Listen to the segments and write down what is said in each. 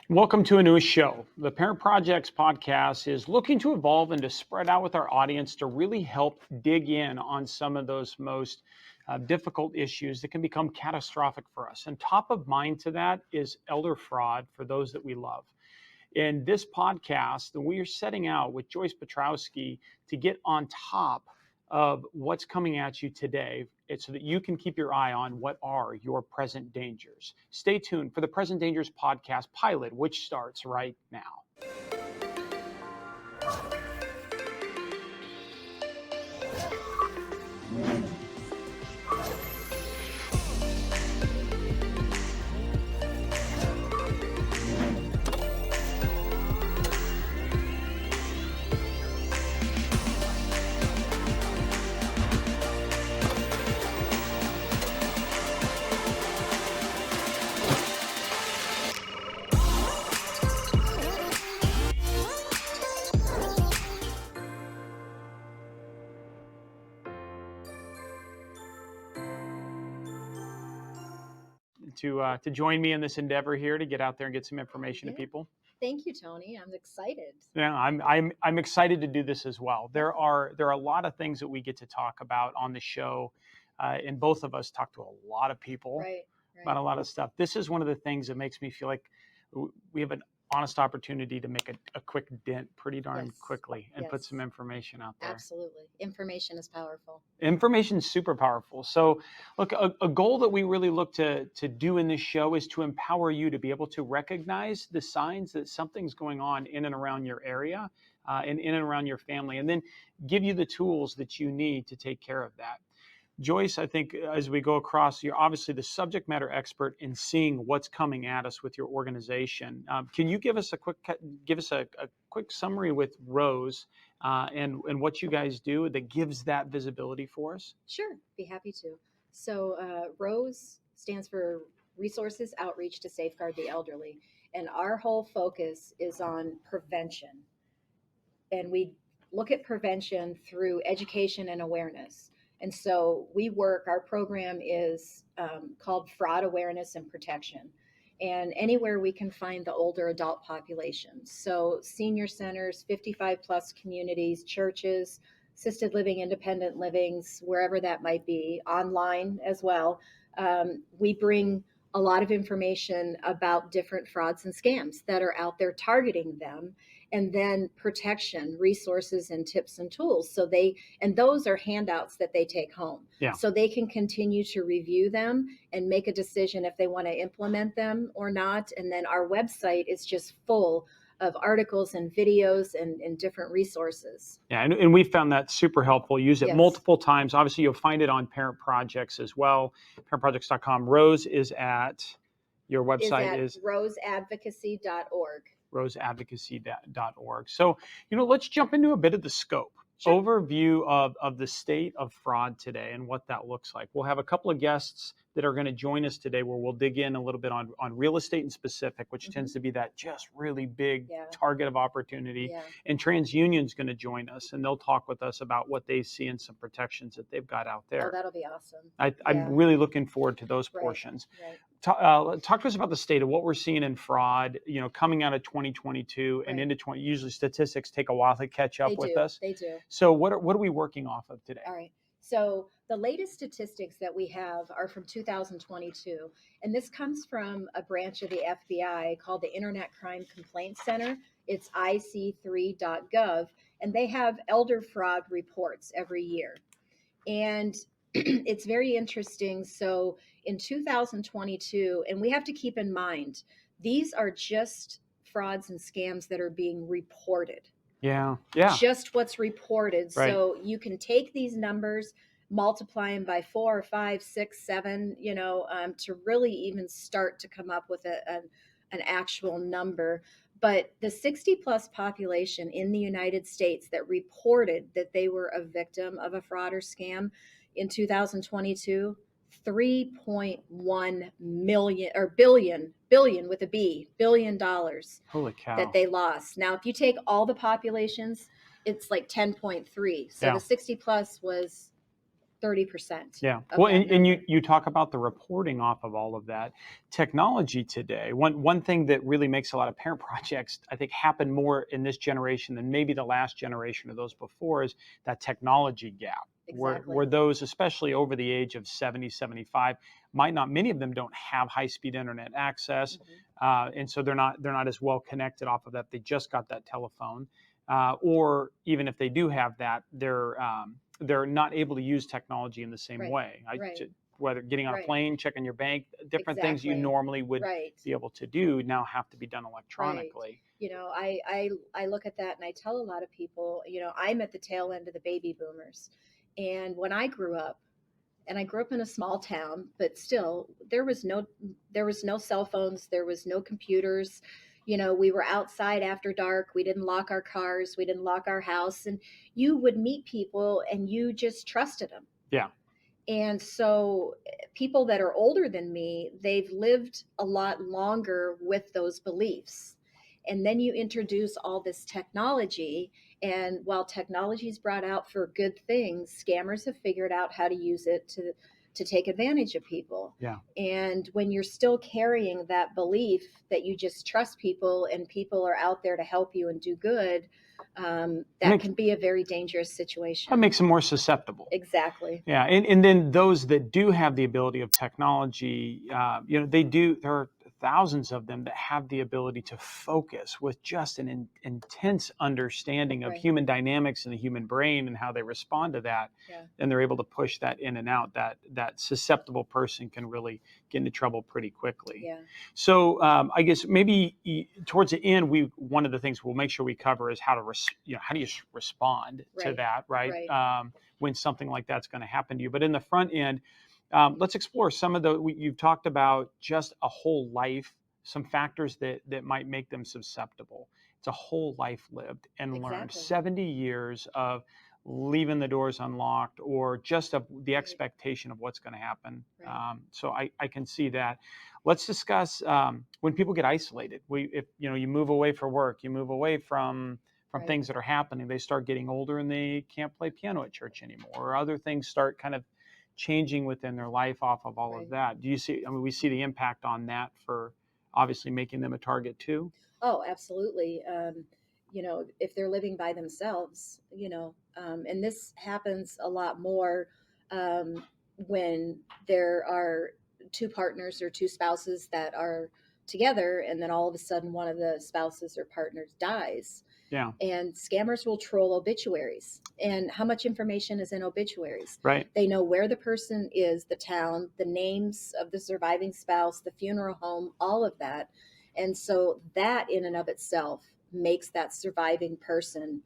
Welcome to a new show. The Parent Projects podcast is looking to evolve and to spread out with our audience to really help dig in on some of those most difficult issues that can become catastrophic for us. And top of mind to that is elder fraud for those that we love. In this podcast, we are setting out with Joyce Petrowski to get on top of what's coming at you today so that you can keep your eye on what are your present dangers. Stay tuned for the Present Dangers podcast pilot, which starts right now. To join me in this endeavor here to get out there and get some information to people. Thank you, Tony. I'm excited. Yeah, I'm excited to do this as well. There are a lot of things that we get to talk about on the show, and both of us talk to a lot of people about a lot of stuff. This is one of the things that makes me feel like we have an honest opportunity to make a quick dent pretty darn quickly and put some information out there. Absolutely. Information is powerful. Information is super powerful. So look, a goal that we really look to do in this show is to empower you to be able to recognize the signs that something's going on in and around your area and in and around your family, and then give you the tools that you need to take care of that. Joyce, I think as we go across, you're obviously the subject matter expert in seeing what's coming at us with your organization. Can you give us a quick summary with Rose and what you guys do that gives that visibility for us? Sure, be happy to. So ROSE stands for Resources Outreach to Safeguard the Elderly, and our whole focus is on prevention. And we look at prevention through education and awareness. And so our program is called Fraud Awareness and Protection. And anywhere we can find the older adult population. So senior centers, 55 plus communities, churches, assisted living, independent livings, wherever that might be, online as well. We bring a lot of information about different frauds and scams that are out there targeting them, and then protection resources and tips and tools. Those are handouts that they take home. Yeah. So they can continue to review them and make a decision if they want to implement them or not. And then our website is just full of articles and videos and different resources. Yeah, and we found that super helpful. Use it multiple times. Obviously, you'll find it on Parent Projects as well, parentprojects.com. Rose is at, your website is roseadvocacy.org. roseadvocacy.org. So, let's jump into a bit of the scope. Sure. Overview of the state of fraud today and what that looks like. We'll have a couple of guests that are going to join us today where we'll dig in a little bit on real estate in specific, which tends to be that just really big target of opportunity. Yeah. And Transunion's going to join us, and they'll talk with us about what they see and some protections that they've got out there. Oh, that'll be awesome. I'm really looking forward to those portions. Right. Talk to us about the state of what we're seeing in fraud, coming out of 2022 and into usually statistics take a while to catch up with us. They do. So what are we working off of today? All right. So the latest statistics that we have are from 2022, and this comes from a branch of the FBI called the Internet Crime Complaint Center. It's ic3.gov, and they have elder fraud reports every year. And it's very interesting. So in 2022, and we have to keep in mind, these are just frauds and scams that are being reported. Yeah. Just what's reported. Right. So you can take these numbers, multiply them by 4 or 5, 6, 7, to really even start to come up with an actual number. But the 60 plus population in the United States that reported that they were a victim of a fraud or scam in 2022, $3.1 million or billion with a B, $1 billion. Holy cow. That they lost. Now, if you take all the populations, it's like 10.3. So the 60 plus was 30%. Yeah. Of Well, that and number. you talk about the reporting off of all of that technology today. One thing that really makes a lot of parent projects, I think, happen more in this generation than maybe the last generation of those before is that technology gap. Exactly. Where those, especially over the age of 70, 75, might not, many of them don't have high-speed internet access. And so they're not as well connected off of that. They just got that telephone. Or even if they do have that, they're not able to use technology in the same Right. way. Right. Whether getting on a Right. plane, checking your bank, different things you Exactly. normally would Right. be able to do now have to be done Right. electronically. You know, I look at that and I tell a lot of people, you know, I'm at the tail end of the baby boomers. And when I grew up, and I grew up in a small town, but still there was no cell phones, there was no computers. You know, we were outside after dark. We didn't lock our cars, we didn't lock our house, and you would meet people and you just trusted them. Yeah. And so people that are older than me, they've lived a lot longer with those beliefs. And then you introduce all this technology. And while technology is brought out for good things, scammers have figured out how to use it to take advantage of people. Yeah. And when you're still carrying that belief that you just trust people and people are out there to help you and do good, that can be a very dangerous situation. That makes them more susceptible. Exactly. Yeah, and then those that do have the ability of technology, there are thousands of them that have the ability to focus with just an intense understanding of Right. human dynamics and the human brain and how they respond to that. Yeah. And they're able to push that in and out. That susceptible person can really get into trouble pretty quickly. Yeah. So I guess maybe towards the end, one of the things we'll make sure we cover is how to how do you respond to Right. that, right? Right. When something like that's going to happen to you. But in the front end, let's explore some of you've talked about just a whole life, some factors that might make them susceptible. It's a whole life lived and learned. Exactly. 70 years of leaving the doors unlocked or just the Right. expectation of what's going to happen. Right. So I can see that. Let's discuss when people get isolated. If you move away for work, you move away from Right. things that are happening, they start getting older and they can't play piano at church anymore, or other things start kind of changing within their life off of all Right. of that. Do you see, I mean, we see the impact on that for obviously making them a target too? Oh, absolutely. You know, if they're living by themselves, and this happens a lot more when there are two partners or two spouses that are together, and then all of a sudden one of the spouses or partners dies. Yeah. And scammers will troll obituaries. And how much information is in obituaries? Right. They know where the person is, the town, the names of the surviving spouse, the funeral home, all of that. And so that in and of itself makes that surviving person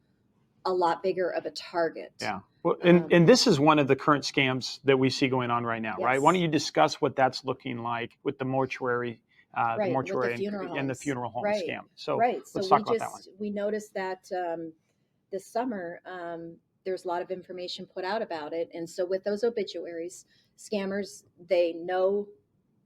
a lot bigger of a target. Yeah. Well, and this is one of the current scams that we see going on right now, Yes. right? Why don't you discuss what that's looking like with the mortuary, Right, the mortuary with the funeral and the homes. funeral home Right. scam? So Right. let's So talk about that one. we noticed that this summer there's a lot of information put out about it, and so with those obituaries, scammers, they know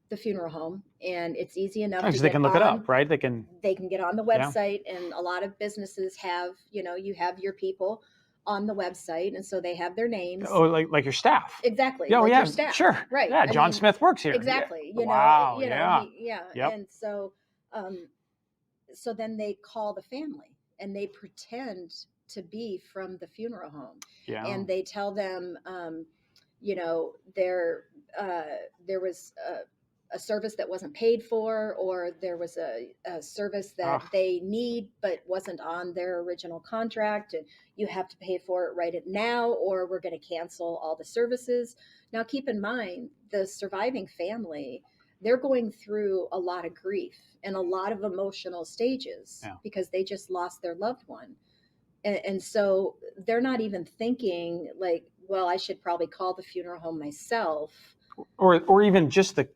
the funeral home, and it's easy enough to Because they get can look it on. up, right? They can get on the Yeah. website, and a lot of businesses have, you have your people on the website, and so they have their names. Oh, like your staff. Exactly. Yeah, Like yeah, your staff. sure. Right. Yeah, I John mean, Smith works here. exactly. Yeah. Wow. Yeah. Yeah. Yep. And um, so then they call the family and they pretend to be from the funeral home. Yeah. And they tell them, there was a service that wasn't paid for, or there was a service that they need but wasn't on their original contract, and you have to pay for it right now, or we're going to cancel all the services. Now, keep in mind, the surviving family, they're going through a lot of grief and a lot of emotional stages because they just lost their loved one. And so they're not even thinking like, well, I should probably call the funeral home myself. Or even just the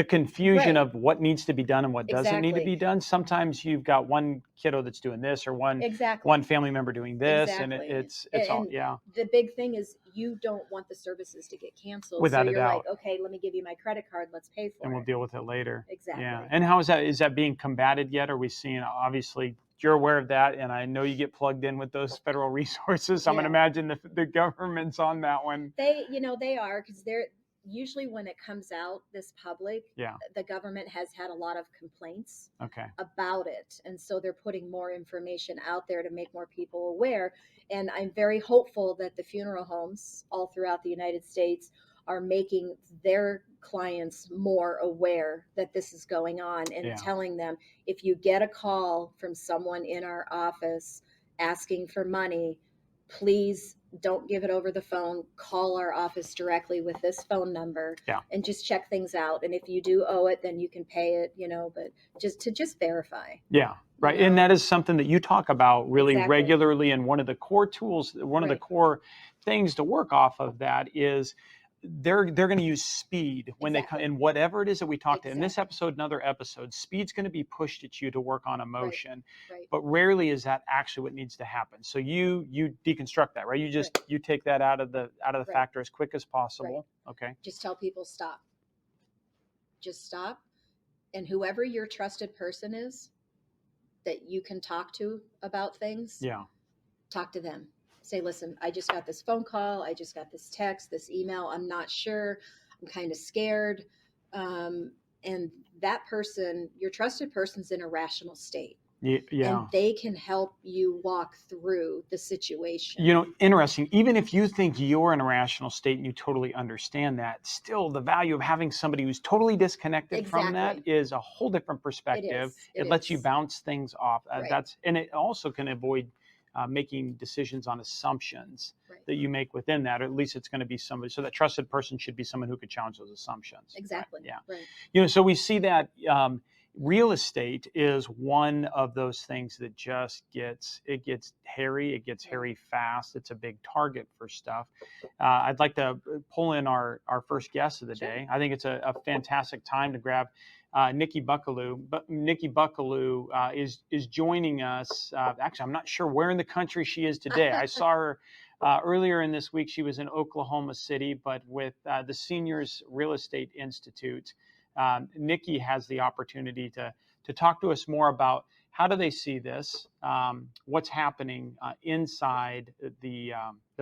confusion Right. of what needs to be done and what doesn't need to Exactly. be done. Sometimes you've got one kiddo that's doing this, or one Exactly. family member doing this, Exactly. and it's all The big thing is you don't want the services to get canceled. Without so a you're doubt. like, okay, let me give you my credit card. Let's pay for and it. we'll deal with it later. Exactly. Yeah. And how is that being combated yet? Are we seeing, obviously you're aware of that, and I know you get plugged in with those federal resources. So I'm going to imagine the government's on that one. They are, because they're usually, when it comes out this public, Yeah. the government has had a lot of complaints Okay. about it, and so they're putting more information out there to make more people aware. And I'm very hopeful that the funeral homes all throughout the United States are making their clients more aware that this is going on, and telling them, if you get a call from someone in our office asking for money, please don't give it over the phone. Call our office directly with this phone number, and just check things out. And if you do owe it, then you can pay it, but just verify. Yeah. Right. And that is something that you talk about really regularly. And one of the core tools, one of the core things to work off of that is they're going to use speed when they come in, whatever it is that we talked to in this episode and other episodes. Speed's going to be pushed at you to work on emotion, but rarely is that actually what needs to happen. So you deconstruct that, right? You take that out of the factor as quick as possible. Okay. Just tell people, stop. Just stop. And whoever your trusted person is that you can talk to about things, talk to them. Say, listen, I just got this phone call. I just got this text, this email. I'm not sure. I'm kind of scared. And that person, your trusted person's in a rational state. And they can help you walk through the situation. Interesting. Even if you think you're in a rational state and you totally understand that, still the value of having somebody who's totally disconnected from that is a whole different perspective. It lets you bounce things off. And it also can avoid making decisions on assumptions that you make within that, or at least it's going to be somebody. So that trusted person should be someone who could challenge those assumptions. Exactly. Right? Yeah. So we see that real estate is one of those things that just gets hairy. It gets hairy fast. It's a big target for stuff. I'd like to pull in our first guest of the day. I think it's a fantastic time to grab Nikki Buckaloo. But Nikki Buckaloo is joining us. Actually, I'm not sure where in the country she is today. I saw her earlier in this week. She was in Oklahoma City, but with the Seniors Real Estate Institute. Nikki has the opportunity to talk to us more about how do they see this, what's happening inside the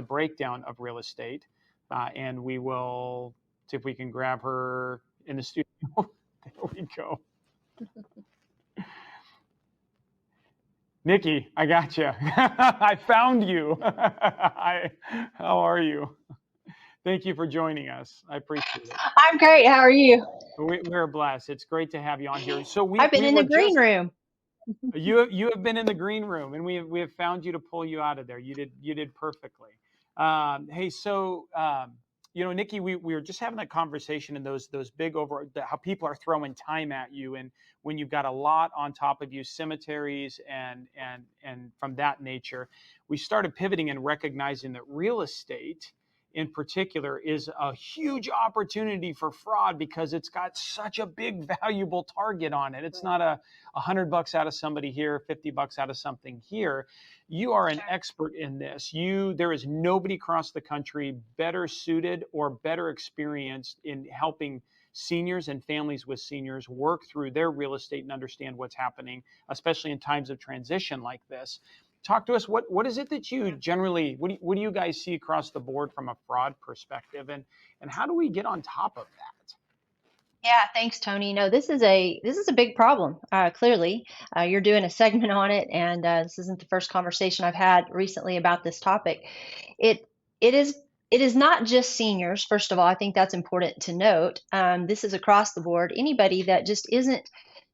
breakdown of real estate, and we will see if we can grab her in the studio. There we go. Nikki, I got you. I found you. How are you? Thank you for joining us. I appreciate it. I'm great. How are you? We're blessed. It's great to have you on here. So I've been in the green room. You have been in the green room, and we have found you to pull you out of there. You did perfectly. Hey, so Nikki, we were just having that conversation, and those big how people are throwing time at you, and when you've got a lot on top of you, cemeteries and from that nature, we started pivoting and recognizing that real estate in particular is a huge opportunity for fraud because it's got such a big valuable target on it. It's not $100 out of somebody here, $50 out of something here. You are an expert in this. There is nobody across the country better suited or better experienced in helping seniors and families with seniors work through their real estate and understand what's happening, especially in times of transition like this. Talk to us. What is it that you generally, what do you guys see across the board from a fraud perspective, and how do we get on top of that? Yeah, thanks, Tony. No, this is a big problem. Clearly, you're doing a segment on it, and this isn't the first conversation I've had recently about this topic. It is not just seniors. First of all, I think that's important to note. This is across the board. Anybody that just isn't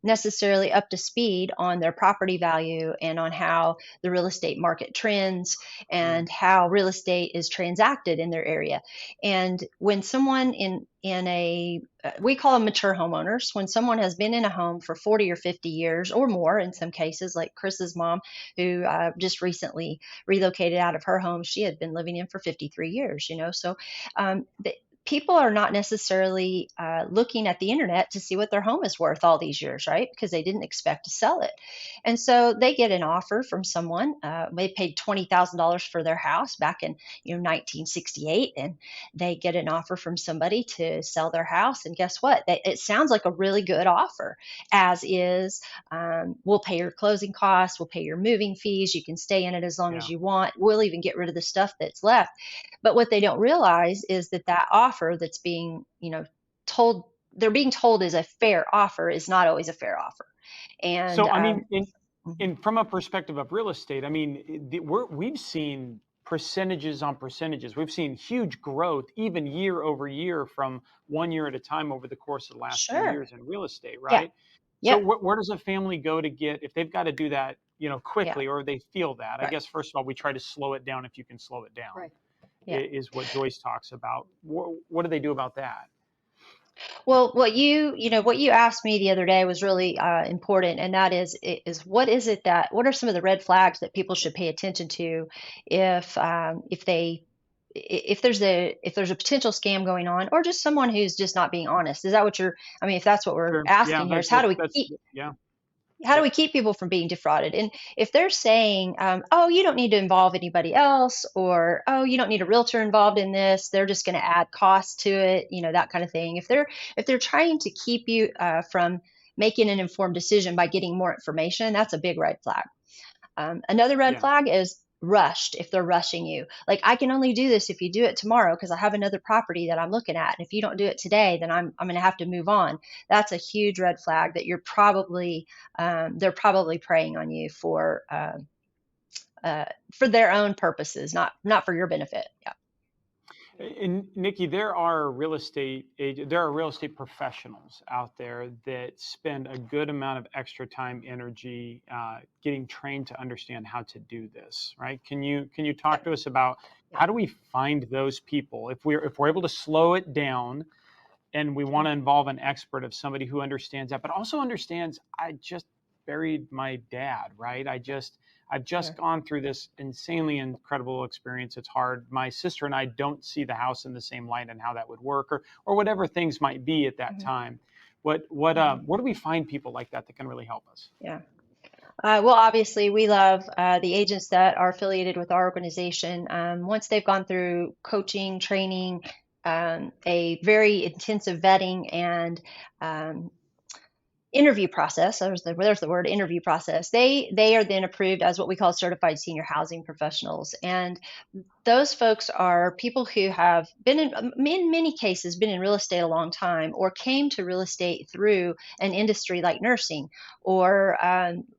necessarily up to speed on their property value and on how the real estate market trends and how real estate is transacted in their area. And when someone in a we call them mature homeowners, when someone has been in a home for 40 or 50 years or more, in some cases, like Chris's mom, who just recently relocated out of her home, she had been living in for 53 years, so people are not necessarily looking at the internet to see what their home is worth all these years, right? Because they didn't expect to sell it. And so they get an offer from someone. They paid $20,000 for their house back in 1968, and they get an offer from somebody to sell their house. And guess what? It sounds like a really good offer, as is, we'll pay your closing costs, we'll pay your moving fees, you can stay in it as long as Yeah. you want, we'll even get rid of the stuff that's left. But what they don't realize is that offer that's being, told, they're being told is a fair offer is not always a fair offer. And So, I mean, mhm, in from a perspective of real estate, I mean, we've seen percentages on percentages. We've seen huge growth, even year over year, from 1 year at a time over the course of the last few sure, years in real estate, yeah, right? So, yep, where does a family go to get if they've got to do that, yeah, quickly, or they feel that? I right, guess first of all, we try to slow it down if you can slow it down, Right. yeah. is what Joyce talks about. What do they do about that? Well, what you asked me the other day was really important, and that is what are some of the red flags that people should pay attention to if they if there's a potential scam going on, or just someone who's just not being honest. Is that what you're? I mean, if that's what we're Sure. Yeah, asking here, is that's yeah. how do Yep. we keep people from being defrauded? And if they're saying, oh, you don't need to involve anybody else, or oh, you don't need a realtor involved in this, they're just going to add cost to it, that kind of thing. If they're trying to keep you from making an informed decision by getting more information, that's a big red flag. Another red Yeah. flag is rushed. If they're rushing you, like, I can only do this if you do it tomorrow because I have another property that I'm looking at, and if you don't do it today, then I'm going to have to move on. That's a huge red flag that they're probably preying on you for their own purposes, not for your benefit. Yeah, And Nikki, there are real estate professionals out there that spend a good amount of extra time, energy, getting trained to understand how to do this, right? Can you talk yep, to us about yeah, how do we find those people if we're able to slow it down and we want sure, to involve an expert of somebody who understands that, but also understands I just buried my dad, right? I've just sure. gone through this insanely incredible experience. It's hard. My sister and I don't see the house in the same light and how that would work, or whatever things might be at that Hmm. time. Hmm. Where do we find people like that can really help us? Yeah. Well, obviously, we love the agents that are affiliated with our organization. Once they've gone through coaching, training, a very intensive vetting, and um, interview process. There's the word interview process. They are then approved as what we call certified senior housing professionals, and those folks are people who have been in many cases been in real estate a long time, or came to real estate through an industry like nursing, or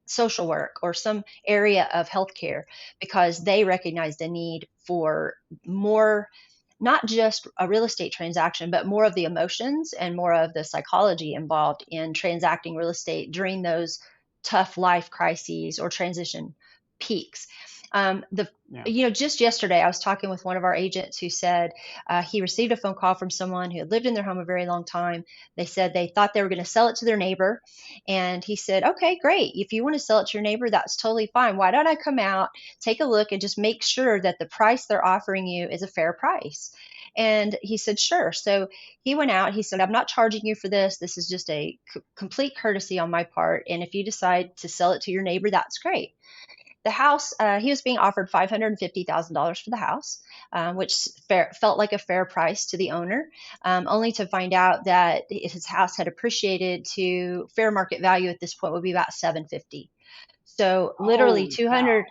social work, or some area of healthcare, because they recognize the need for more, not just a real estate transaction, but more of the emotions and more of the psychology involved in transacting real estate during those tough life crises or transition peaks. The Yeah. Just yesterday, I was talking with one of our agents who said he received a phone call from someone who had lived in their home a very long time. They said they thought they were going to sell it to their neighbor. And he said, okay, great. If you want to sell it to your neighbor, that's totally fine. Why don't I come out, take a look, and just make sure that the price they're offering you is a fair price? And he said, sure. So he went out. He said, I'm not charging you for this. This is just a complete courtesy on my part. And if you decide to sell it to your neighbor, that's great. The house, he was being offered $550,000 for the house, which felt like a fair price to the owner, only to find out that his house had appreciated to fair market value at this point would be about 750. So literally Holy cow. 200,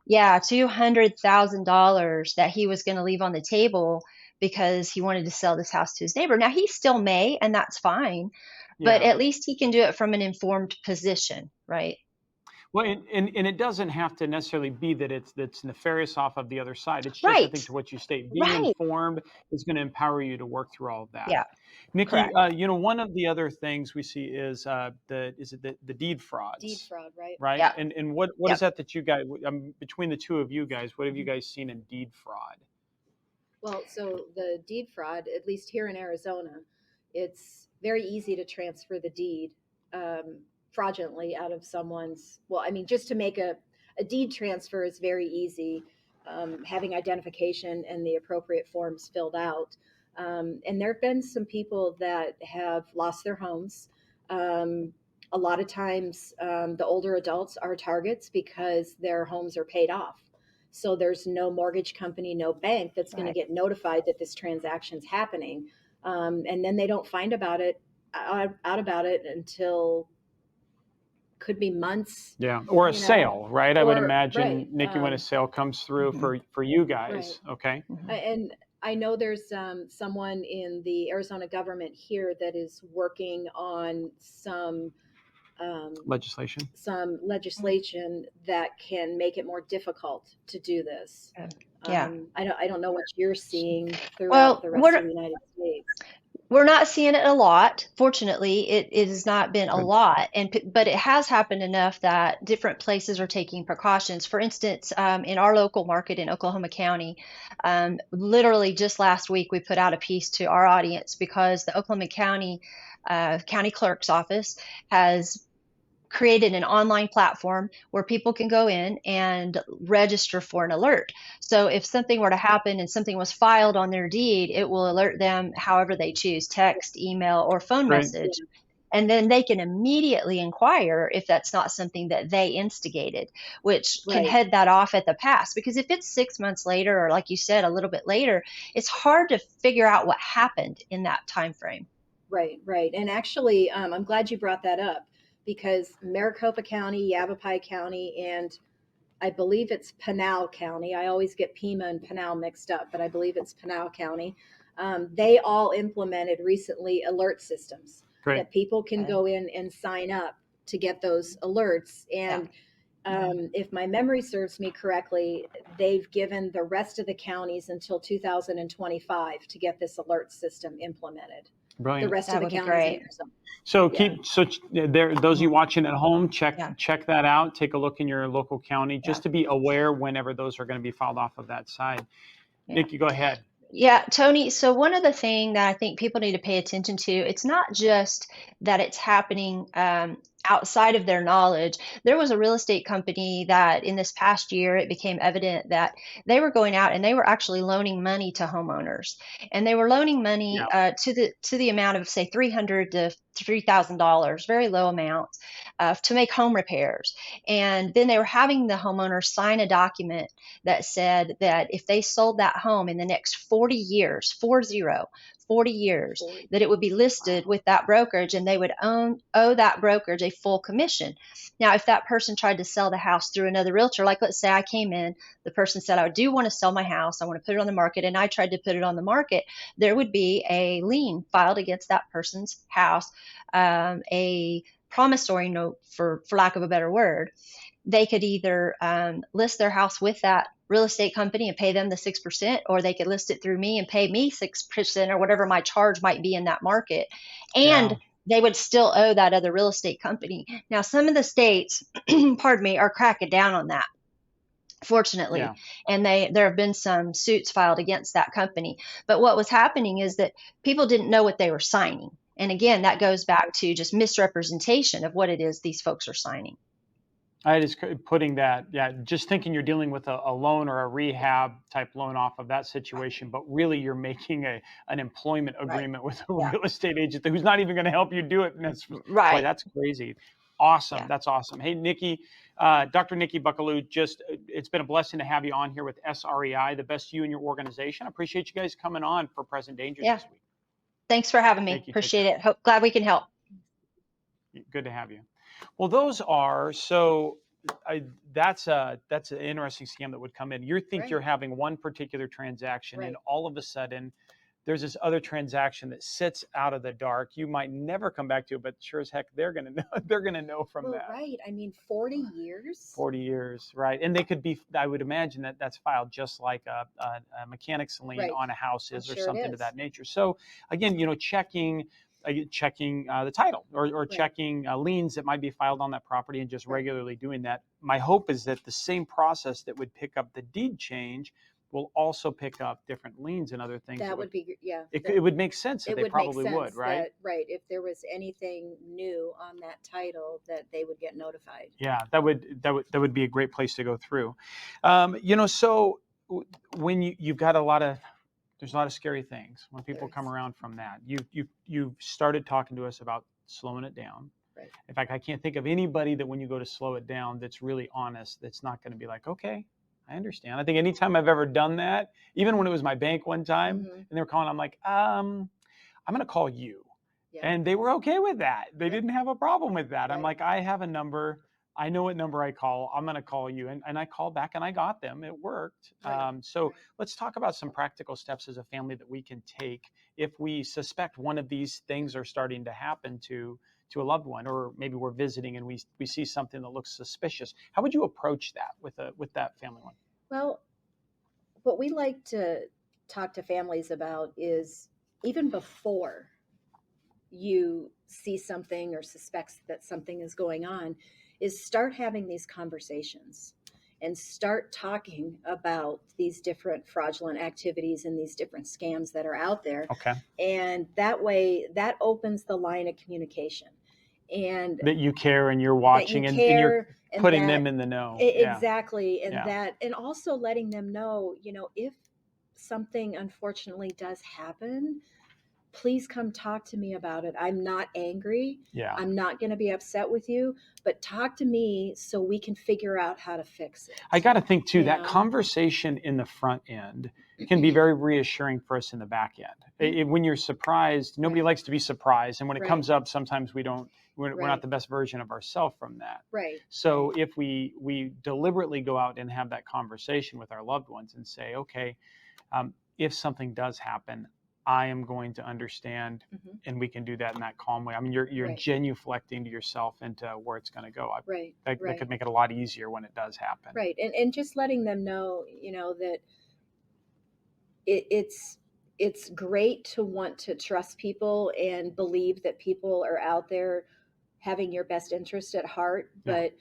yeah, $200,000 that he was going to leave on the table because he wanted to sell this house to his neighbor. Now he still may, and that's fine, but Yeah. at least he can do it from an informed position, right? Well, and it doesn't have to necessarily be that that's nefarious off of the other side. It's just, I Right, think, to what you state, being right. informed is going to empower you to work through all of that. Yeah, Nikki, correct. one of the other things we see is the deed Deed frauds, fraud, right? right? Yep, And what is yep. that you guys, between the two of you guys, what have you Mhm. guys seen in deed fraud? Well, so the deed fraud, at least here in Arizona, it's very easy to transfer the deed um, fraudulently out of someone's. Well, I mean, just to make a deed transfer is very easy. Having identification and the appropriate forms filled out. And there have been some people that have lost their homes. A lot of times, the older adults are targets because their homes are paid off. So there's no mortgage company, no bank that's going to Right. get notified that this transaction's happening. And then they don't find out about it until could be months, Yeah, or a you know, sale, right? I would or imagine, right, Nikki, when a sale comes through Hmm. for you right. guys, okay? And I know there's someone in the Arizona government here that is working on um, Legislation. some legislation that can make it more difficult to do this. Yeah. I don't know what you're seeing throughout Well, the rest of the United States. we're not seeing it a lot. Fortunately, it has not been a Good. lot, but it has happened enough that different places are taking precautions. For instance, in our local market in Oklahoma County, literally just last week we put out a piece to our audience because the Oklahoma County County Clerk's Office has created an online platform where people can go in and register for an alert. So if something were to happen and something was filed on their deed, it will alert them however they choose, text, email, or phone Great. message. And then they can immediately inquire if that's not something that they instigated, which can Right, head that off at the pass. Because if it's 6 months later, or like you said, a little bit later, it's hard to figure out what happened in that time frame. right. And actually, I'm glad you brought that up because Maricopa County, Yavapai County, and I believe it's Pinal County. I always get Pima and Pinal mixed up, but I believe it's Pinal County. They all implemented recently alert systems Great. that people can Okay. go in and sign up to get those alerts. Yeah. And if my memory serves me correctly, they've given the rest of the counties until 2025 to get this alert system implemented. The Brilliant. rest of That the would be counties in great. Arizona. So Yeah, there, those of you Mhm. watching at home, Yeah. check that out. Take a look in your local county Yeah. just to be aware whenever those are going to be filed off of that side. Yeah. Nikki, go ahead. Yeah, Tony. So one other thing that I think people need to pay attention to, it's not just that it's happening outside of their knowledge. There was a real estate company that in this past year, it became evident that they were going out and they were actually loaning money to homeowners, and they were loaning money Yeah. to the amount of say $300 to $3,000, very low amounts, to make home repairs. And then they were having the homeowners sign a document that said that if they sold that home in the next 40 years, 40 years, that it would be listed with that brokerage and they would owe that brokerage a full commission. Now, if that person tried to sell the house through another realtor, like let's say I came in, the person said, I do want to sell my house, I want to put it on the market, and I tried to put it on the market, there would be a lien filed against that person's house, a promissory note, for lack of a better word. They could either list their house with that real estate company and pay them the 6%, or they could list it through me and pay me 6% or whatever my charge might be in that market. And Yeah. they would still owe that other real estate company. Now, some of the states, pardon me, are cracking down on that, fortunately. Yeah. And there have been some suits filed against that company. But what was happening is that people didn't know what they were signing. And again, that goes back to just misrepresentation of what it is these folks are signing. I just putting that, yeah, just thinking you're dealing with a loan or a rehab type loan off of that situation, but really you're making an employment agreement with a Yeah. real estate agent who's not even going to help you do it. And that's, boy, Right. that's crazy. Awesome. Yeah. That's awesome. Hey, Nikki, Dr. Nikki Buckaloo, it's been a blessing to have you on here with SREI, the best you and your organization. I appreciate you guys coming on for Present Dangers Yeah. this week. Thanks for having me. Thank you. Take Appreciate care. it. Glad we can help. Good to have you. Well, those are so. That's an interesting scam that would come in. You think you're Right. having one particular transaction, and Right. all of a sudden, there's this other transaction that sits out of the dark. You might never come back to it, but sure as heck, they're gonna know. They're gonna know from Well, that. right. I mean, 40 years. 40 years, right? And they could be. I would imagine that that's filed just like a mechanic's lien Right. on a house I'm is, or sure it something to is. that nature. So again, checking the title, or Right. checking liens that might be filed on that property, and just Right. regularly doing that. My hope is that the same process that would pick up the deed change will also pick up different liens and other things. That would be, yeah. It would make sense that It they would make probably would, sense right? that, right, if there was anything new on that title, that they would get notified. Yeah, that would be a great place to go through. So when you've got a lot of There's a lot of scary things when people There come is. around from that. You've started talking to us about slowing it down. Right. In fact, I can't think of anybody that when you go to slow it down that's really honest, that's not going to be like, okay, I understand. I think anytime I've ever done that, even when it was my bank one time Mm-hmm. and they were calling, I'm like, I'm going to call you. Yeah. And they were okay with that. They Right. didn't have a problem with that. I'm Right. like, I have a number. I know what number I call. I'm going to call you. And I called back and I got them. It worked. Right. So Right. let's talk about some practical steps as a family that we can take if we suspect one of these things are starting to happen to a loved one, or maybe we're visiting and we see something that looks suspicious. How would you approach that with that family one? Well, what we like to talk to families about is even before you see something or suspects that something is going on, is start having these conversations and start talking about these different fraudulent activities and these different scams that are out there. Okay. And that way, that opens the line of communication. And That you care and you're that you watching and you're care and putting that them in the know. Yeah. exactly, and Yeah. that, and also letting them know, if something unfortunately does happen, please come talk to me about it. I'm not angry. Yeah. I'm not going to be upset with you, but talk to me so we can figure out how to fix it. I got to think too, You that know? conversation in the front end can be very reassuring for us in the back end. When you're surprised, nobody Right. likes to be surprised. And when it Right. comes up, sometimes we're not Right. the best version of ourselves from that. Right. So if we deliberately go out and have that conversation with our loved ones and say, okay, if something does happen, I am going to understand, Mhm. and we can do that in that calm way. I mean, you're Right. genuflecting to yourself into where it's going to go. Right. That Right. could make it a lot easier when it does happen. Right. And just letting them know, that it's great to want to trust people and believe that people are out there having your best interest at heart, Yeah. but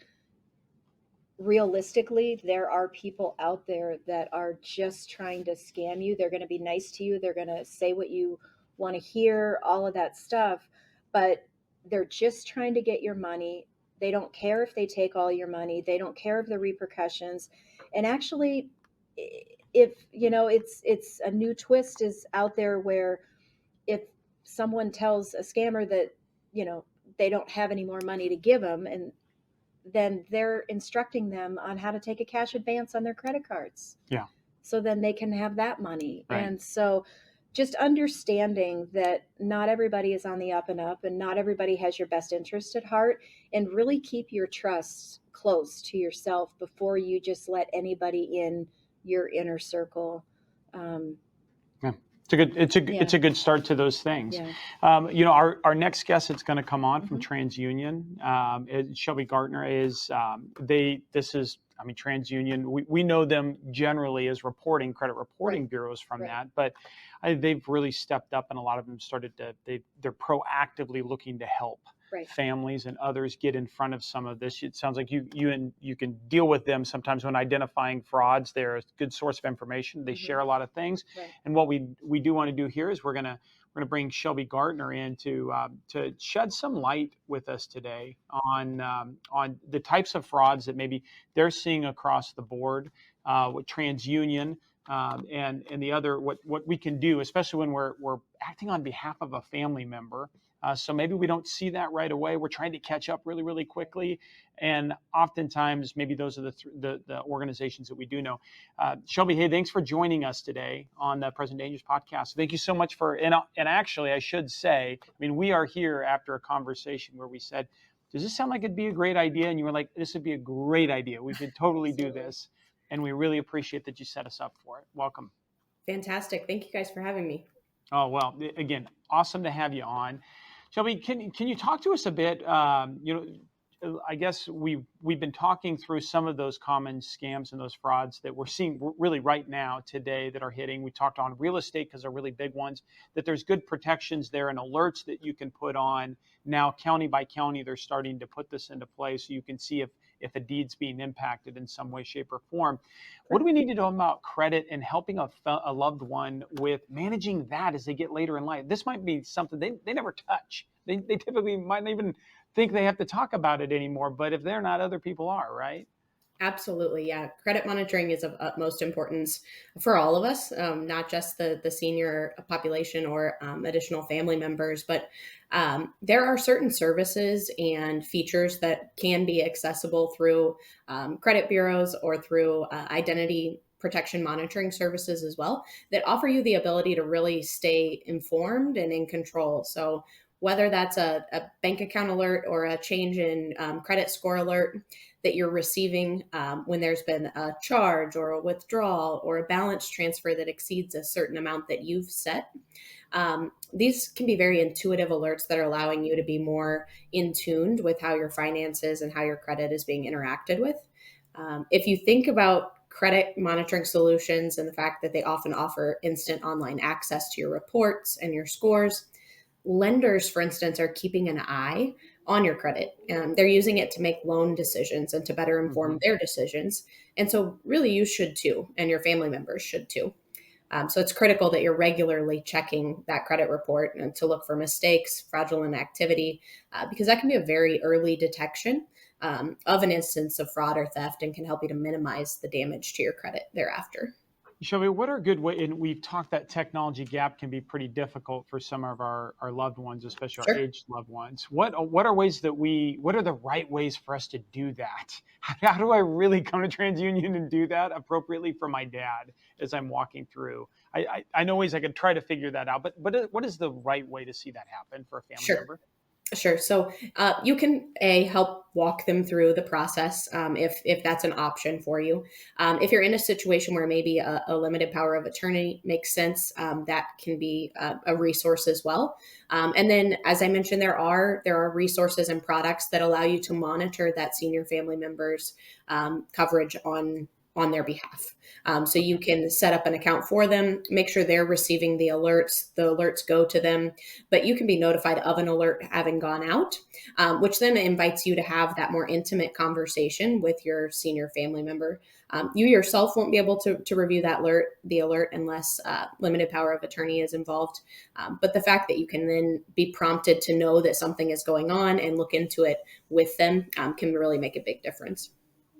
realistically, there are people out there that are just trying to scam you. They're going to be nice to you. They're going to say what you want to hear, all of that stuff, but they're just trying to get your money. They don't care if they take all your money. They don't care of the repercussions. And actually, if it's a new twist is out there where if someone tells a scammer that they don't have any more money to give them, and then they're instructing them on how to take a cash advance on their credit cards. Yeah. So then they can have that money. Right. And so just understanding that not everybody is on the up and up, and not everybody has your best interest at heart, and really keep your trust close to yourself before you just let anybody in your inner circle. It's a good start to those things. Yeah. Our next guest that's going to come on from Mm-hmm. TransUnion, Shelby Gartner is TransUnion. We know them generally as credit reporting Right. bureaus from Right. that, but they've really stepped up, and a lot of them they're proactively looking to help Right. families and others get in front of some of this. It sounds like you can deal with them sometimes when identifying frauds. They're a good source of information. They Mm-hmm. share a lot of things. Right. And what we do want to do here is we're gonna bring Shelby Gartner in to shed some light with us today on the types of frauds that maybe they're seeing across the board with TransUnion. And the other what we can do, especially when we're acting on behalf of a family member. So maybe we don't see that right away. We're trying to catch up really, really quickly, and oftentimes maybe those are the organizations that we do know. Shelby, hey, thanks for joining us today on the Present Dangers podcast. Thank you so much and actually I should say, we are here after a conversation where we said, does this sound like it'd be a great idea? And you were like, this would be a great idea. We could totally do this. And we really appreciate that you set us up for it. Welcome. Fantastic. Thank you guys for having me. Oh, well, again, awesome to have you on. Shelby, can you talk to us a bit? I guess we've been talking through some of those common scams and those frauds that we're seeing really right now today that are hitting. We talked on real estate because they're really big ones, that there's good protections there and alerts that you can put on. Now, county by county, they're starting to put this into place so you can see if a deed's being impacted in some way, shape, or form. What do we need to know about credit and helping a loved one with managing that as they get later in life? This might be something they never touch. They typically might not even think they have to talk about it anymore, but if they're not, other people are, right? Absolutely. Yeah. Credit monitoring is of utmost importance for all of us, not just the senior population or additional family members, but there are certain services and features that can be accessible through credit bureaus or through identity protection monitoring services as well that offer you the ability to really stay informed and in control. So, whether that's a bank account alert or a change in credit score alert that you're receiving when there's been a charge or a withdrawal or a balance transfer that exceeds a certain amount that you've set. These can be very intuitive alerts that are allowing you to be more in tuned with how your finances and how your credit is being interacted with. If you think about credit monitoring solutions and the fact that they often offer instant online access to your reports and your scores, lenders, for instance, are keeping an eye on your credit. They're using it to make loan decisions and to better inform their decisions. And so, really, you should too, and your family members should too. So, it's critical that you're regularly checking that credit report and to look for mistakes, fraudulent activity, because that can be a very early detection of an instance of fraud or theft and can help you to minimize the damage to your credit thereafter. Shelby, what are good ways, and we've talked that technology gap can be pretty difficult for some of our loved ones, especially our Sure. aged loved ones. What are ways that what are the right ways for us to do that? How do I really come to TransUnion and do that appropriately for my dad as I'm walking through? I know ways I could try to figure that out, but what is the right way to see that happen for a family Sure. member? Sure. So you can help walk them through the process if that's an option for you. If you're in a situation where maybe a limited power of attorney makes sense, that can be a resource as well. And then, as I mentioned, there are resources and products that allow you to monitor that senior family member's coverage on their behalf. So you can set up an account for them, make sure they're receiving the alerts. The alerts go to them, but you can be notified of an alert having gone out, which then invites you to have that more intimate conversation with your senior family member. You yourself won't be able to review the alert unless limited power of attorney is involved. But the fact that you can then be prompted to know that something is going on and look into it with them can really make a big difference.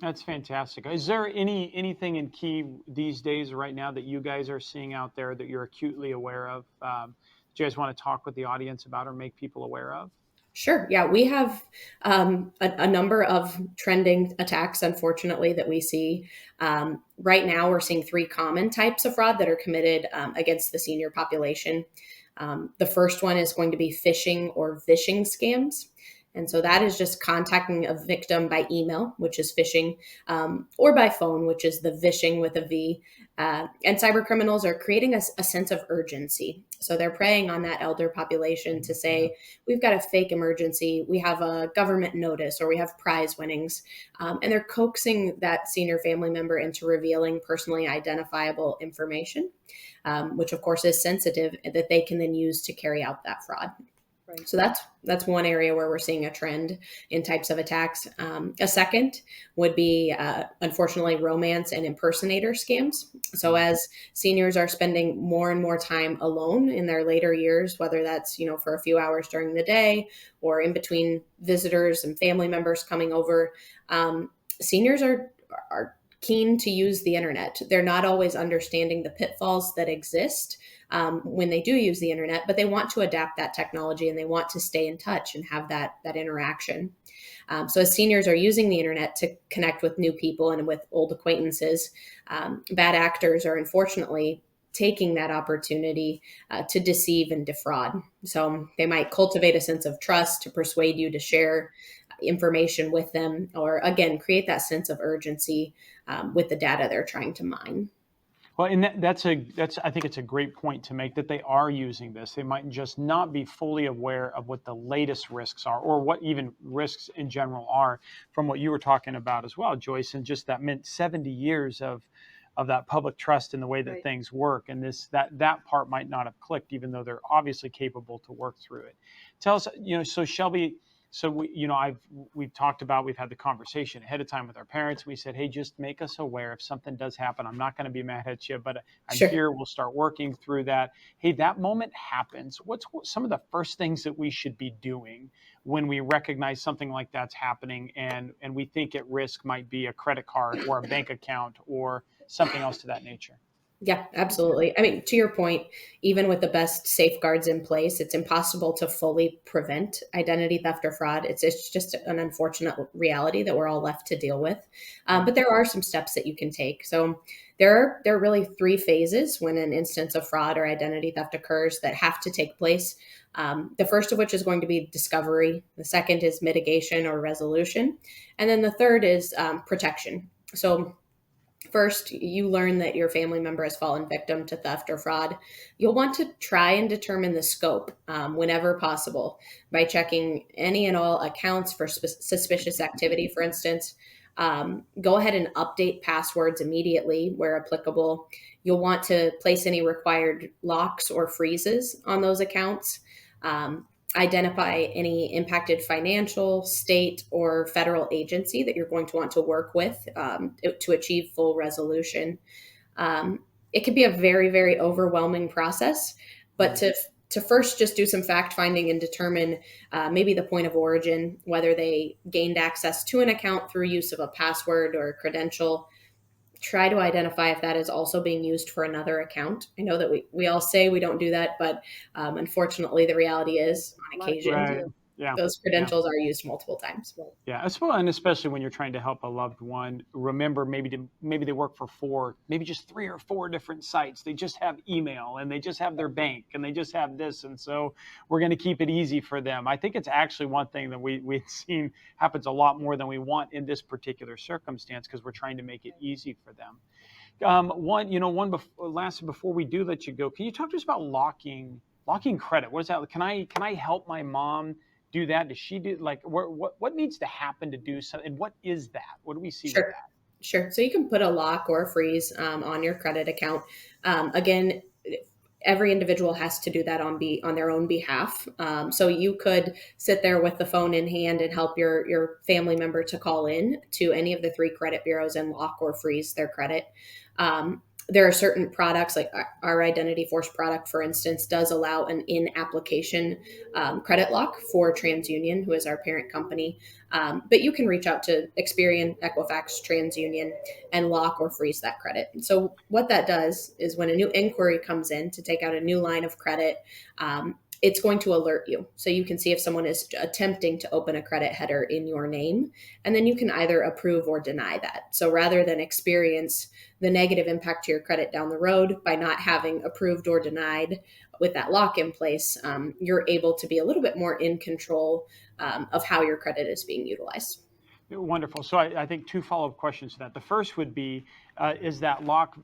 That's fantastic. Is there anything in key these days right now that you guys are seeing out there that you're acutely aware of? Do you guys want to talk with the audience about or make people aware of? Sure. Yeah, we have a number of trending attacks, unfortunately, that we see. Right now, we're seeing three common types of fraud that are committed against the senior population. The first one is going to be phishing or vishing scams. And so that is just contacting a victim by email, which is phishing, or by phone, which is the vishing with a V. And cyber criminals are creating a sense of urgency. So they're preying on that elder population to say, we've got a fake emergency, we have a government notice, or we have prize winnings. And they're coaxing that senior family member into revealing personally identifiable information, which of course is sensitive, that they can then use to carry out that fraud. Right. So that's one area where we're seeing a trend in types of attacks. A second would be, unfortunately, romance and impersonator scams. So as seniors are spending more and more time alone in their later years, whether that's for a few hours during the day or in between visitors and family members coming over, seniors are keen to use the internet. They're not always understanding the pitfalls that exist when they do use the internet, but they want to adapt that technology and they want to stay in touch and have that interaction. So as seniors are using the internet to connect with new people and with old acquaintances, bad actors are unfortunately taking that opportunity to deceive and defraud. So they might cultivate a sense of trust to persuade you to share information with them, or again, create that sense of urgency with the data they're trying to mine. Well, and that's I think it's a great point to make that they are using this. They might just not be fully aware of what the latest risks are, or what even risks in general are, from what you were talking about as well, Joyce, and just that meant 70 years of that public trust in the way that Right. things work, and that part might not have clicked, even though they're obviously capable to work through it. Tell us, so Shelby, So we've talked about, we've had the conversation ahead of time with our parents. We said, hey, just make us aware if something does happen. I'm not going to be mad at you, but I'm Sure. here. We'll start working through that. Hey, that moment happens. What's some of the first things that we should be doing when we recognize something like that's happening, and we think at risk might be a credit card or a bank account or something else to that nature? Yeah, absolutely. I mean, to your point, even with the best safeguards in place, it's impossible to fully prevent identity theft or fraud. It's just an unfortunate reality that we're all left to deal with. But there are some steps that you can take. So there are really three phases when an instance of fraud or identity theft occurs that have to take place. The first of which is going to be discovery. The second is mitigation or resolution. And then the third is protection. So first, you learn that your family member has fallen victim to theft or fraud. You'll want to try and determine the scope whenever possible by checking any and all accounts for suspicious activity, for instance. Go ahead and update passwords immediately where applicable. You'll want to place any required locks or freezes on those accounts. Identify any impacted financial, state, or federal agency that you're going to want to work with to achieve full resolution. It can be a very, very overwhelming process, but to first just do some fact finding and determine maybe the point of origin, whether they gained access to an account through use of a password or a credential. Try to identify if that is also being used for another account. I know that we all say we don't do that, but unfortunately, the reality is on occasion, Right. Yeah. those credentials are used multiple times. Yeah, and especially when you're trying to help a loved one, remember maybe they work for maybe just 3 or 4 different sites. They just have email, and they just have their bank, and they just have this, and so we're going to keep it easy for them. I think it's actually one thing that we've seen happens a lot more than we want in this particular circumstance, because we're trying to make it easy for them. Last, before we do let you go, can you talk to us about locking credit? What is that? Can I help my mom do that? Does she do, like, what needs to happen to do so? And what is that? What do we see with Sure. that? Sure. So you can put a lock or a freeze on your credit account. Again, every individual has to do that on their own behalf. So you could sit there with the phone in hand and help your family member to call in to any of the 3 credit bureaus and lock or freeze their credit. There are certain products, like our Identity Force product, for instance, does allow an in-application credit lock for Transunion, who is our parent company. But you can reach out to Experian, Equifax, Transunion, and lock or freeze that credit. So what that does is when a new inquiry comes in to take out a new line of credit, it's going to alert you. So you can see if someone is attempting to open a credit header in your name, and then you can either approve or deny that. So rather than experience the negative impact to your credit down the road by not having approved or denied with that lock in place, you're able to be a little bit more in control of how your credit is being utilized. Wonderful. So I think 2 follow-up questions to that. The first would be, is that lock,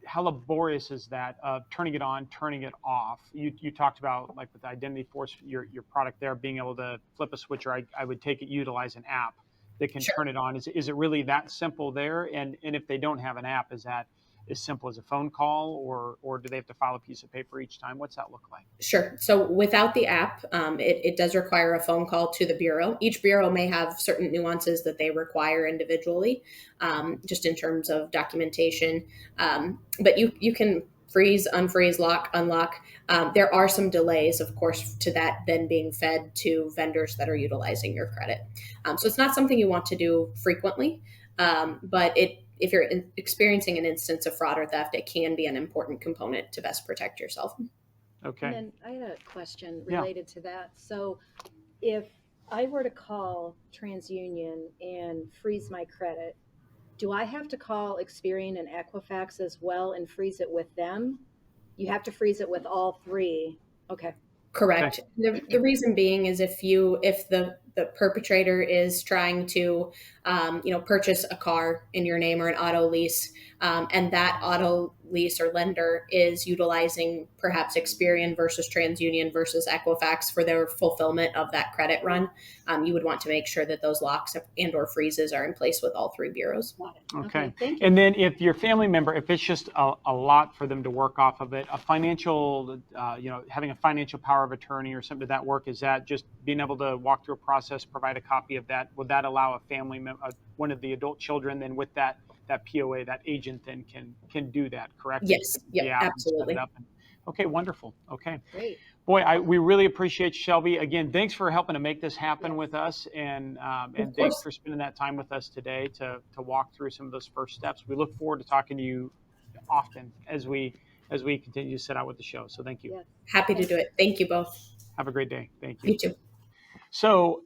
how laborious is that, turning it on, turning it off? You talked about, like, with Identity Force, your product there, being able to flip a switch, or I would take it, utilize an app that can Sure. turn it on. Is it really that simple there? And if they don't have an app, is that as simple as a phone call, or do they have to file a piece of paper each time? What's that look like? Sure. So without the app, it does require a phone call to the bureau. Each bureau may have certain nuances that they require individually, just in terms of documentation. But you can freeze, unfreeze, lock, unlock. There are some delays, of course, to that then being fed to vendors that are utilizing your credit. So it's not something you want to do frequently, but if you're experiencing an instance of fraud or theft, it can be an important component to best protect yourself. Okay. And then I had a question Yeah. related to that. So if I were to call TransUnion and freeze my credit, do I have to call Experian and Equifax as well and freeze it with them? You have to freeze it with all 3. Okay. Correct. The reason being is if the perpetrator is trying to purchase a car in your name or an auto lease, and that auto lease or lender is utilizing perhaps Experian versus TransUnion versus Equifax for their fulfillment of that credit run, you would want to make sure that those locks and or freezes are in place with all three bureaus. Okay. Thank you. And then if your family member, if it's just a lot for them to work off of it, a financial, having a financial power of attorney or something to that work, is that just being able to walk through a process, provide a copy of that? Would that allow a family member, one of the adult children, then with that POA, that agent then can do that, correct? Yes. Yep, Yeah, absolutely. set it up. Okay, wonderful. Okay. Great. Boy, we really appreciate Shelby. Again, thanks for helping to make this happen with us, and thanks for spending that time with us today to walk through some of those first steps. We look forward to talking to you often as we continue to set out with the show. So thank you. Yes. Happy to do it. Thank you both. Have a great day. Thank you. You too. So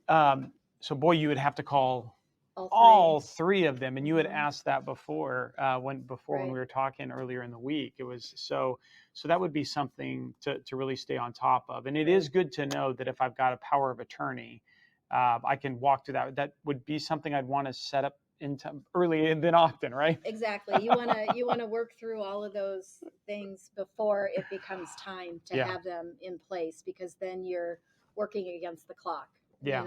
boy, you would have to call all three of them, and you had asked that before when we were talking earlier in the week. It was so that would be something to really stay on top of. And it is good to know that if I've got a power of attorney, I can walk through that. That would be something I'd want to set up early and then often, right? Exactly. You want to work through all of those things before it becomes time to have them in place, because then you're working against the clock. Yeah.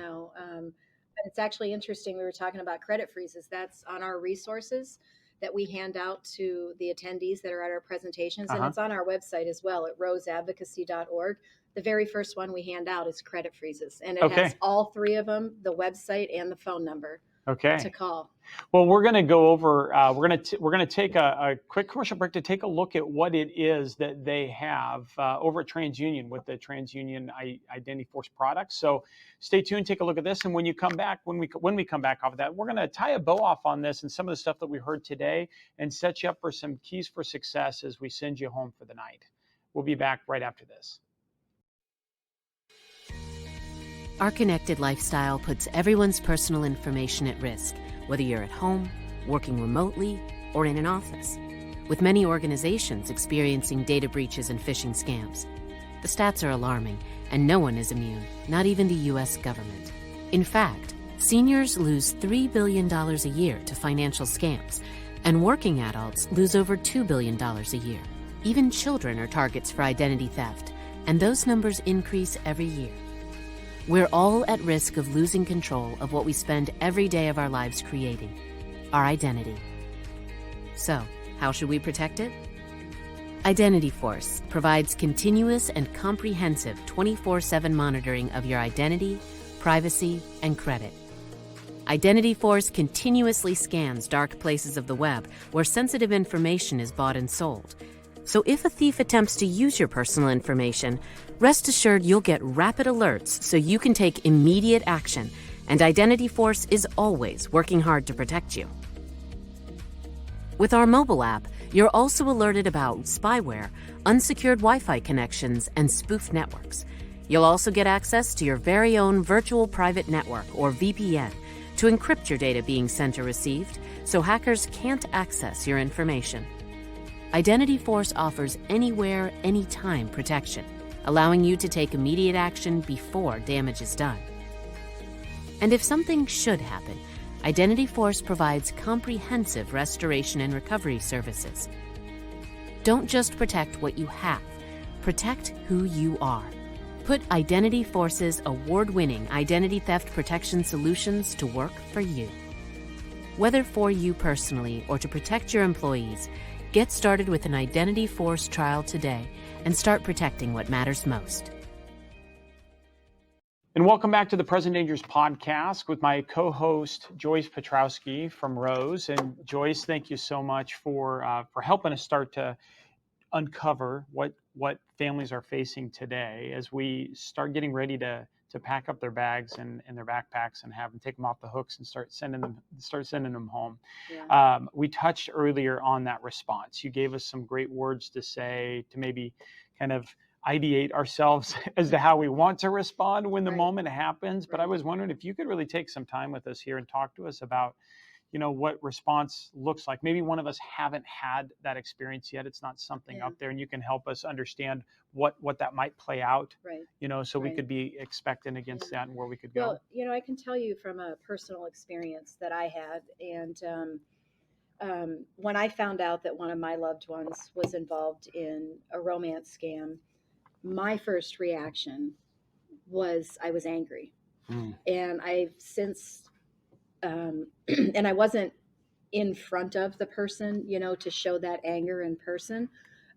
But it's actually interesting. We were talking about credit freezes. That's on our resources that we hand out to the attendees that are at our presentations. And it's on our website as well at roseadvocacy.org. The very first one we hand out is credit freezes. And it has all three of them, the website and the phone number to call. Well, we're going to go over. We're going to take a quick commercial break to take a look at what it is that they have over at TransUnion with the TransUnion Identity Force products. So stay tuned, take a look at this, and when we come back off of that, we're going to tie a bow off on this and some of the stuff that we heard today, and set you up for some keys for success as we send you home for the night. We'll be back right after this. Our connected lifestyle puts everyone's personal information at risk, whether you're at home, working remotely, or in an office, with many organizations experiencing data breaches and phishing scams. The stats are alarming, and no one is immune, not even the U.S. government. In fact, seniors lose $3 billion a year to financial scams, and working adults lose over $2 billion a year. Even children are targets for identity theft, and those numbers increase every year. We're all at risk of losing control of what we spend every day of our lives creating, our identity. So, how should we protect it? Identity Force provides continuous and comprehensive 24/7 monitoring of your identity, privacy, and credit. Identity Force continuously scans dark places of the web where sensitive information is bought and sold. So if a thief attempts to use your personal information, rest assured you'll get rapid alerts so you can take immediate action, and Identity Force is always working hard to protect you. With our mobile app, you're also alerted about spyware, unsecured Wi-Fi connections, and spoofed networks. You'll also get access to your very own virtual private network, or VPN, to encrypt your data being sent or received so hackers can't access your information. Identity Force offers anywhere, anytime protection, allowing you to take immediate action before damage is done. And if something should happen, Identity Force provides comprehensive restoration and recovery services. Don't just protect what you have, protect who you are. Put Identity Force's award-winning identity theft protection solutions to work for you. Whether for you personally or to protect your employees, get started with an Identity Force trial today and start protecting what matters most. And welcome back to the Present Dangers podcast with my co-host Joyce Petrowski from Rose. And Joyce, thank you so much for helping us start to uncover what families are facing today as we start getting ready to pack up their bags and their backpacks and have them take them off the hooks and start sending them home. Yeah. We touched earlier on that response. You gave us some great words to say to maybe kind of ideate ourselves as to how we want to respond when the moment happens. But I was wondering if you could really take some time with us here and talk to us about, what response looks like. Maybe one of us haven't had that experience yet. It's not something Yeah. up there, and you can help us understand what that might play out, Right. so we Right. could be expectant against Yeah. that and where we could go. Well, I can tell you from a personal experience that I had, and when I found out that one of my loved ones was involved in a romance scam, my first reaction was I was angry. Mm. And I've since, and I wasn't in front of the person, to show that anger in person.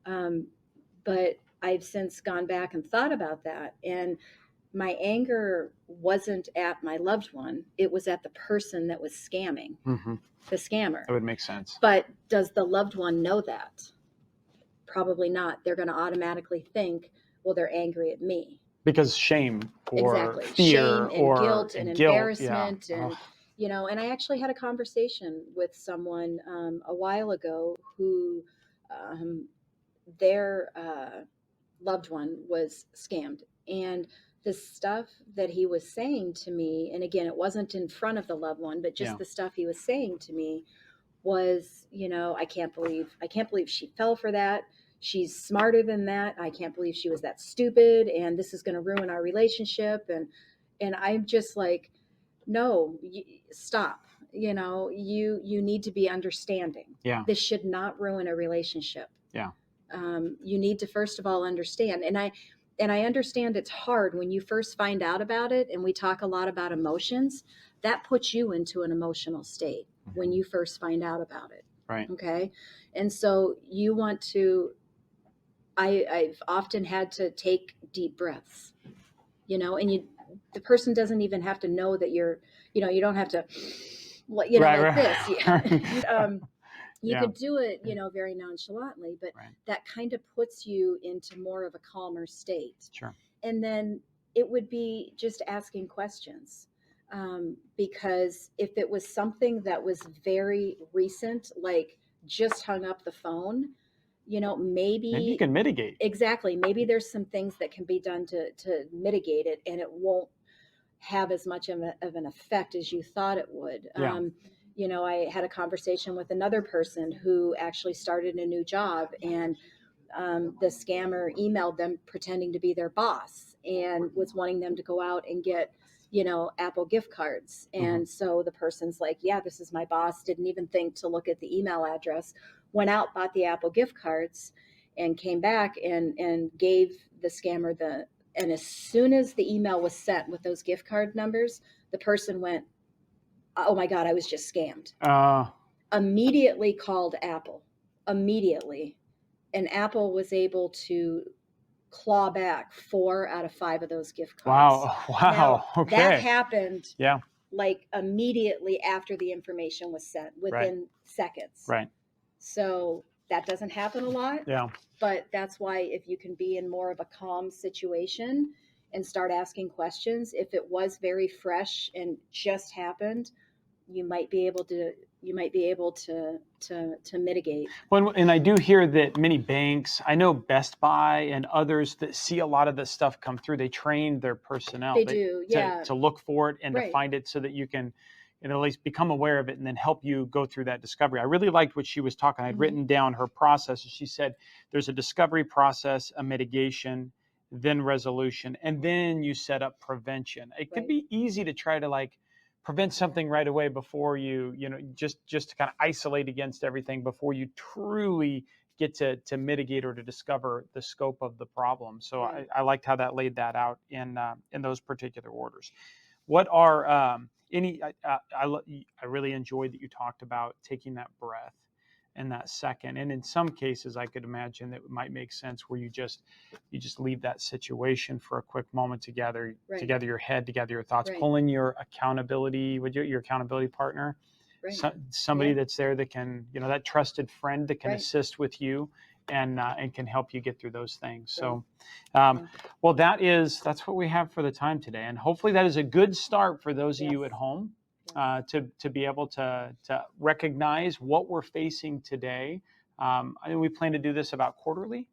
But I've since gone back and thought about that. And my anger wasn't at my loved one, it was at the person that was scamming, Mm-hmm. the scammer. That would make sense. But does the loved one know that? Probably not. They're going to automatically think, well, they're angry at me. Because shame or Exactly. fear Shame and or guilt and guilt, embarrassment. yeah. And, and I actually had a conversation with someone a while ago who their loved one was scammed. And the stuff that he was saying to me, and again, it wasn't in front of the loved one, but just Yeah. the stuff he was saying to me was, I can't believe she fell for that. She's smarter than that. I can't believe she was that stupid, and this is going to ruin our relationship. And I'm just like, no, stop. You need to be understanding. Yeah. This should not ruin a relationship. Yeah. You need to first of all understand, and I understand it's hard when you first find out about it, and we talk a lot about emotions. That puts you into an emotional state when you first find out about it. Right. Okay. And so you want to, I've often had to take deep breaths, and the person doesn't even have to know that you're, you don't have to, Right, like right. this. You Yeah. could do it, very nonchalantly, but Right. that kind of puts you into more of a calmer state. Sure. And then it would be just asking questions. Because if it was something that was very recent, like just hung up the phone, maybe you can mitigate. Exactly. Maybe there's some things that can be done to mitigate it, and it won't have as much of an effect as you thought it would. Yeah. I had a conversation with another person who actually started a new job, and the scammer emailed them pretending to be their boss and was wanting them to go out and get, Apple gift cards. And so the person's like, yeah, this is my boss. Didn't even think to look at the email address, went out, bought the Apple gift cards, and came back and gave the scammer and as soon as the email was sent with those gift card numbers, the person went, oh my God, I was just scammed. Immediately called Apple. Immediately. And Apple was able to claw back 4 out of 5 of those gift cards. Wow. Now, Okay. that happened like immediately after the information was sent, within seconds. Right. So that doesn't happen a lot. Yeah. But that's why if you can be in more of a calm situation and start asking questions, if it was very fresh and just happened, you might be able to mitigate. Well, and I do hear that many banks, I know Best Buy and others that see a lot of this stuff come through, they train their personnel. They do, yeah. To look for it and Right. to find it so that you can at least become aware of it and then help you go through that discovery. I really liked what she was talking. I'd written down her process. She said there's a discovery process, a mitigation, then resolution, and then you set up prevention. It could be easy to try to prevent something right away before just to kind of isolate against everything before you truly get to mitigate or to discover the scope of the problem. So I liked how that laid that out in those particular orders. What are I really enjoyed that you talked about taking that breath and that second. And in some cases, I could imagine that it might make sense where you just leave that situation for a quick moment to gather your head, to gather your thoughts, pull in your accountability with your accountability partner, somebody that's there that can, that trusted friend that can assist with you and can help you get through those things. So, well, that's what we have for the time today. And hopefully that is a good start for those of you at home. To be able to recognize what we're facing today. I think we plan to do this about quarterly.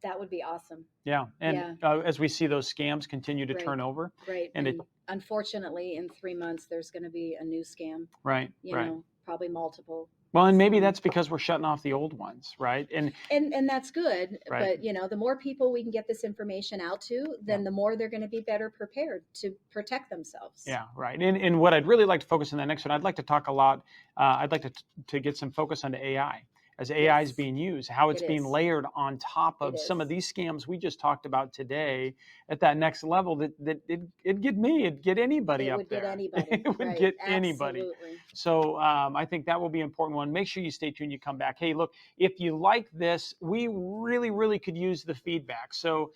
That would be awesome. Yeah. And as we see those scams continue to turn over. Right. And unfortunately, in 3 months, there's going to be a new scam. Right. You know, probably multiple. Well, and maybe that's because we're shutting off the old ones, right? And that's good, Right. but the more people we can get this information out to, then the more they're going to be better prepared to protect themselves. Yeah, right. And what I'd really like to focus on the next one, I'd like to talk a lot. I'd like to get some focus on the AI. As AI is being used, how it's being layered on top of some of these scams we just talked about today at that next level, that it'd get me, it'd get anybody up there. It would get anybody. So I think that will be an important one. Make sure you stay tuned, you come back. Hey, look, if you like this, we really, really could use the feedback. So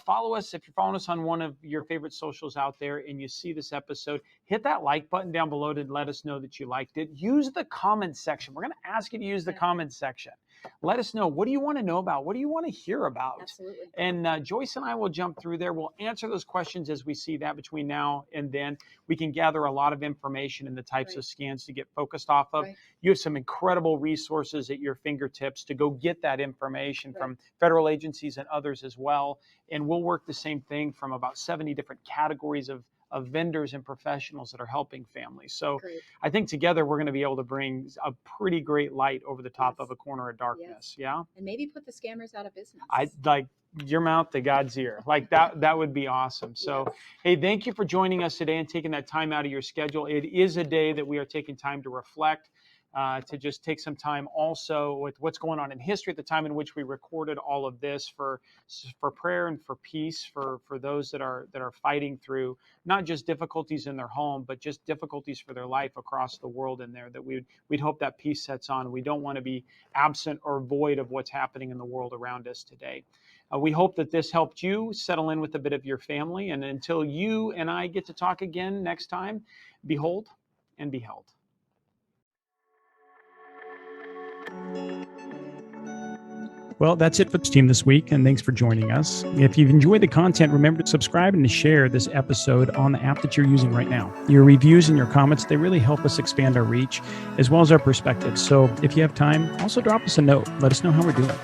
follow us. If you're following us on one of your favorite socials out there and you see this episode, hit that like button down below to let us know that you liked it. Use the comments section. We're going to ask you to use the comments section. Let us know, what do you want to know about? What do you want to hear about? Absolutely. And Joyce and I will jump through there. We'll answer those questions as we see that between now and then. We can gather a lot of information in the types of scans to get focused off of. You have some incredible resources at your fingertips to go get that information from federal agencies and others as well. And we'll work the same thing from about 70 different categories of vendors and professionals that are helping families. So I think together we're going to be able to bring a pretty great light over the top of a corner of darkness. Yeah. And maybe put the scammers out of business. I like your mouth to God's ear. Like that would be awesome. So, hey, thank you for joining us today and taking that time out of your schedule. It is a day that we are taking time to reflect, to just take some time also with what's going on in history at the time in which we recorded all of this, for prayer and for peace for those that are fighting through not just difficulties in their home, but just difficulties for their life across the world in there, that we'd hope that peace sets on. We don't want to be absent or void of what's happening in the world around us today. We hope that this helped you settle in with a bit of your family. And until you and I get to talk again next time, behold and be held. Well, that's it for the team this week, and thanks for joining us. If you've enjoyed the content, remember to subscribe and to share this episode on the app that you're using right now. Your reviews and your comments, they really help us expand our reach as well as our perspective. So if you have time, also drop us a note. Let us know how we're doing.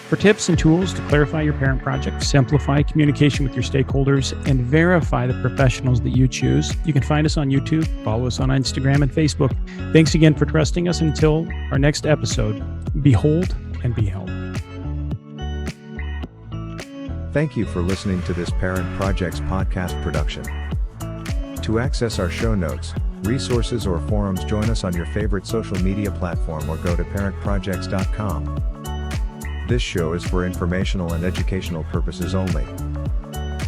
For tips and tools to clarify your parent project, simplify communication with your stakeholders, and verify the professionals that you choose, you can find us on YouTube, follow us on Instagram and Facebook. Thanks again for trusting us. Until our next episode, behold and be held. Thank you for listening to this Parent Projects podcast production. To access our show notes, resources, or forums, join us on your favorite social media platform or go to parentprojects.com. This show is for informational and educational purposes only.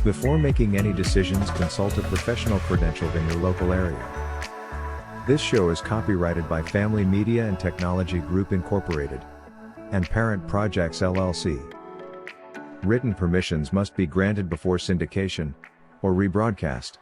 Before making any decisions, consult a professional credentialed in your local area. This show is copyrighted by Family Media and Technology Group Incorporated and Parent Projects LLC. Written permissions must be granted before syndication or rebroadcast.